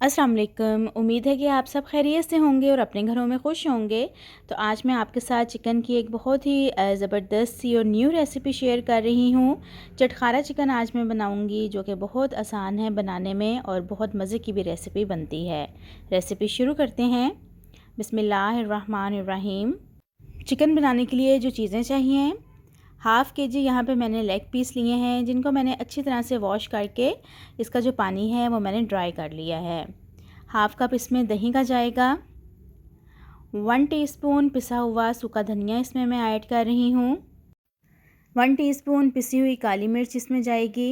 अस्सलाम वालेकुम। उम्मीद है कि आप सब खैरियत से होंगे और अपने घरों में खुश होंगे। तो आज मैं आपके साथ चिकन की एक बहुत ही ज़बरदस्त सी और न्यू रेसिपी शेयर कर रही हूँ। चटखारा चिकन आज मैं बनाऊँगी, जो कि बहुत आसान है बनाने में और बहुत मज़े की भी रेसिपी बनती है। रेसिपी शुरू करते हैं। बिस्मिल्लाहिर्रहमानिर्रहीम। चिकन बनाने के लिए जो चीज़ें चाहिए, हाफ़ के जी यहाँ पे मैंने लेग पीस लिए हैं, जिनको मैंने अच्छी तरह से वॉश करके इसका जो पानी है वो मैंने ड्राई कर लिया है। हाफ़ कप इसमें दही का जाएगा। 1 टीस्पून पिसा हुआ सूखा धनिया इसमें मैं ऐड कर रही हूँ। 1 टीस्पून पिसी हुई काली मिर्च इसमें जाएगी।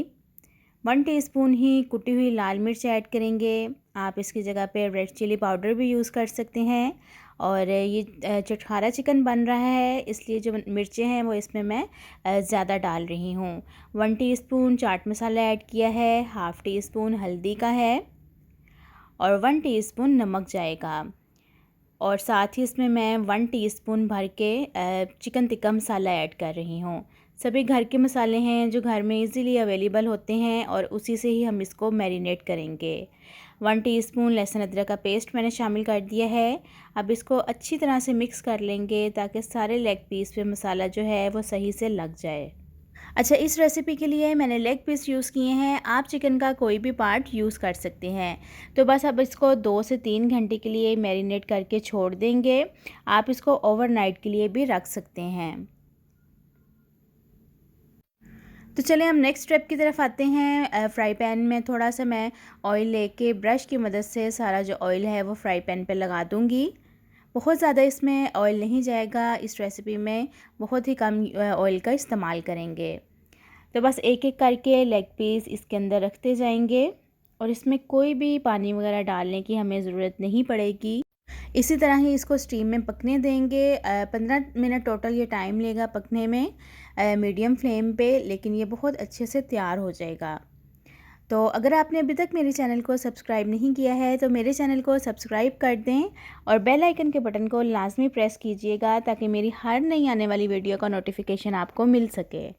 1 टीस्पून ही कुटी हुई लाल मिर्च ऐड करेंगे। आप इसकी जगह पे रेड चिली पाउडर भी यूज़ कर सकते हैं। और ये चटखारा चिकन बन रहा है, इसलिए जो मिर्चें हैं वो इसमें मैं ज़्यादा डाल रही हूँ। 1 टीस्पून चाट मसाला ऐड किया है, हाफ़ टी स्पून हल्दी का है और 1 टीस्पून नमक जाएगा। और साथ ही इसमें मैं 1 टीस्पून भर के चिकन टिक्का मसाला ऐड कर रही हूँ। सभी घर के मसाले हैं जो घर में इजीली अवेलेबल होते हैं और उसी से ही हम इसको मैरिनेट करेंगे। 1 टीस्पून लहसुन अदरक का पेस्ट मैंने शामिल कर दिया है। अब इसको अच्छी तरह से मिक्स कर लेंगे ताकि सारे लेग पीस पे मसाला जो है वो सही से लग जाए। अच्छा, इस रेसिपी के लिए मैंने लेग पीस यूज़ किए हैं। आप चिकन का कोई भी पार्ट यूज़ कर सकते हैं। तो बस अब इसको 2 से 3 घंटे के लिए मैरिनेट करके छोड़ देंगे। आप इसको ओवरनाइट के लिए भी रख सकते हैं। तो चलें हम नेक्स्ट स्टेप की तरफ आते हैं। फ्राई पैन में थोड़ा सा मैं ऑयल लेके ब्रश की मदद से सारा जो ऑयल है वो फ्राई पैन पे लगा दूँगी। बहुत ज़्यादा इसमें ऑयल नहीं जाएगा, इस रेसिपी में बहुत ही कम ऑयल का इस्तेमाल करेंगे। तो बस एक एक करके लेग पीस इसके अंदर रखते जाएंगे और इसमें कोई भी पानी वगैरह डालने की हमें ज़रूरत नहीं पड़ेगी। इसी तरह ही इसको स्टीम में पकने देंगे। 15 मिनट टोटल ये टाइम लेगा पकने में, मीडियम फ्लेम पे, लेकिन ये बहुत अच्छे से तैयार हो जाएगा। तो अगर आपने अभी तक मेरे चैनल को सब्सक्राइब नहीं किया है तो मेरे चैनल को सब्सक्राइब कर दें और बेल आइकन के बटन को लाजमी प्रेस कीजिएगा ताकि मेरी हर नई आने वाली वीडियो का नोटिफिकेशन आपको मिल सके।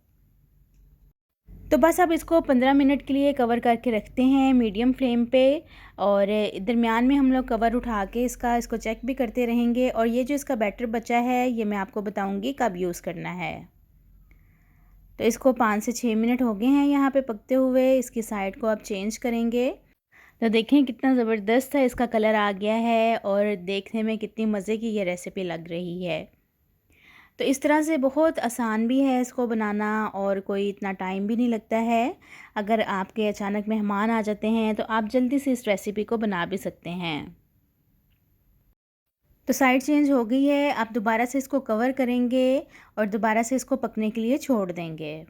तो बस अब इसको 15 मिनट के लिए कवर करके रखते हैं मीडियम फ्लेम पे और दरमियान में हम लोग कवर उठा के इसको चेक भी करते रहेंगे। और ये जो इसका बैटर बचा है ये मैं आपको बताऊंगी कब यूज़ करना है। तो इसको 5 से 6 मिनट हो गए हैं यहाँ पे पकते हुए। इसकी साइड को अब चेंज करेंगे। तो देखें कितना ज़बरदस्त है इसका कलर आ गया है और देखने में कितनी मज़े की ये रेसिपी लग रही है। तो इस तरह से बहुत आसान भी है इसको बनाना और कोई इतना टाइम भी नहीं लगता है। अगर आपके अचानक मेहमान आ जाते हैं तो आप जल्दी से इस रेसिपी को बना भी सकते हैं। तो साइड चेंज हो गई है, आप दोबारा से इसको कवर करेंगे और दोबारा से इसको पकने के लिए छोड़ देंगे।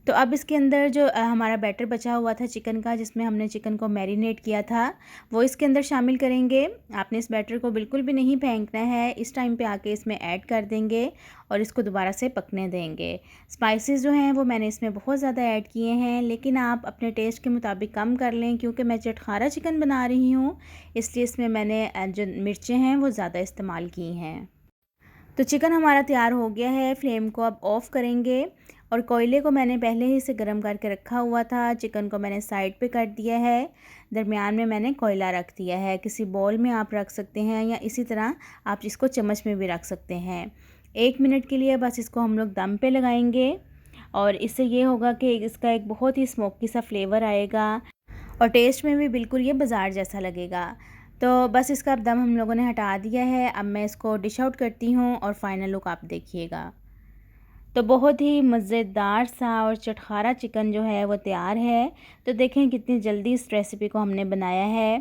तो अब इसके अंदर जो हमारा बैटर बचा हुआ था चिकन का, जिसमें हमने चिकन को मैरिनेट किया था, वो इसके अंदर शामिल करेंगे। आपने इस बैटर को बिल्कुल भी नहीं फेंकना है, इस टाइम पे आके इसमें ऐड कर देंगे और इसको दोबारा से पकने देंगे। स्पाइसेस जो हैं वो मैंने इसमें बहुत ज़्यादा ऐड किए हैं, लेकिन आप अपने टेस्ट के मुताबिक कम कर लें, क्योंकि मैं चटखारा चिकन बना रही हूँ, इसलिए इसमें मैंने जो मिर्चें हैं वो ज़्यादा इस्तेमाल की हैं। तो चिकन हमारा तैयार हो गया है। फ्लेम को अब ऑफ़ करेंगे और कोयले को मैंने पहले ही से गर्म करके रखा हुआ था। चिकन को मैंने साइड पे कर दिया है, दरमियान में मैंने कोयला रख दिया है। किसी बॉल में आप रख सकते हैं या इसी तरह आप इसको चम्मच में भी रख सकते हैं। 1 मिनट के लिए बस इसको हम लोग दम पे लगाएंगे और इससे ये होगा कि इसका एक बहुत ही स्मोकी सा फ्लेवर आएगा और टेस्ट में भी बिल्कुल ये बाज़ार जैसा लगेगा। तो बस इसका अब दम हम लोगों ने हटा दिया है। अब मैं इसको डिश आउट करती हूँ और फाइनल लुक आप देखिएगा। तो बहुत ही मज़ेदार सा और चटखारा चिकन जो है वो तैयार है। तो देखें कितनी जल्दी इस रेसिपी को हमने बनाया है।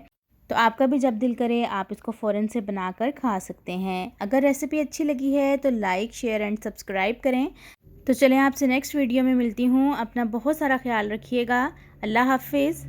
तो आपका भी जब दिल करे आप इसको फ़ौरन से बनाकर खा सकते हैं। अगर रेसिपी अच्छी लगी है तो लाइक, शेयर एंड सब्सक्राइब करें। तो चलें आपसे नेक्स्ट वीडियो में मिलती हूँ। अपना बहुत सारा ख्याल रखिएगा। अल्लाह हाफ़िज़।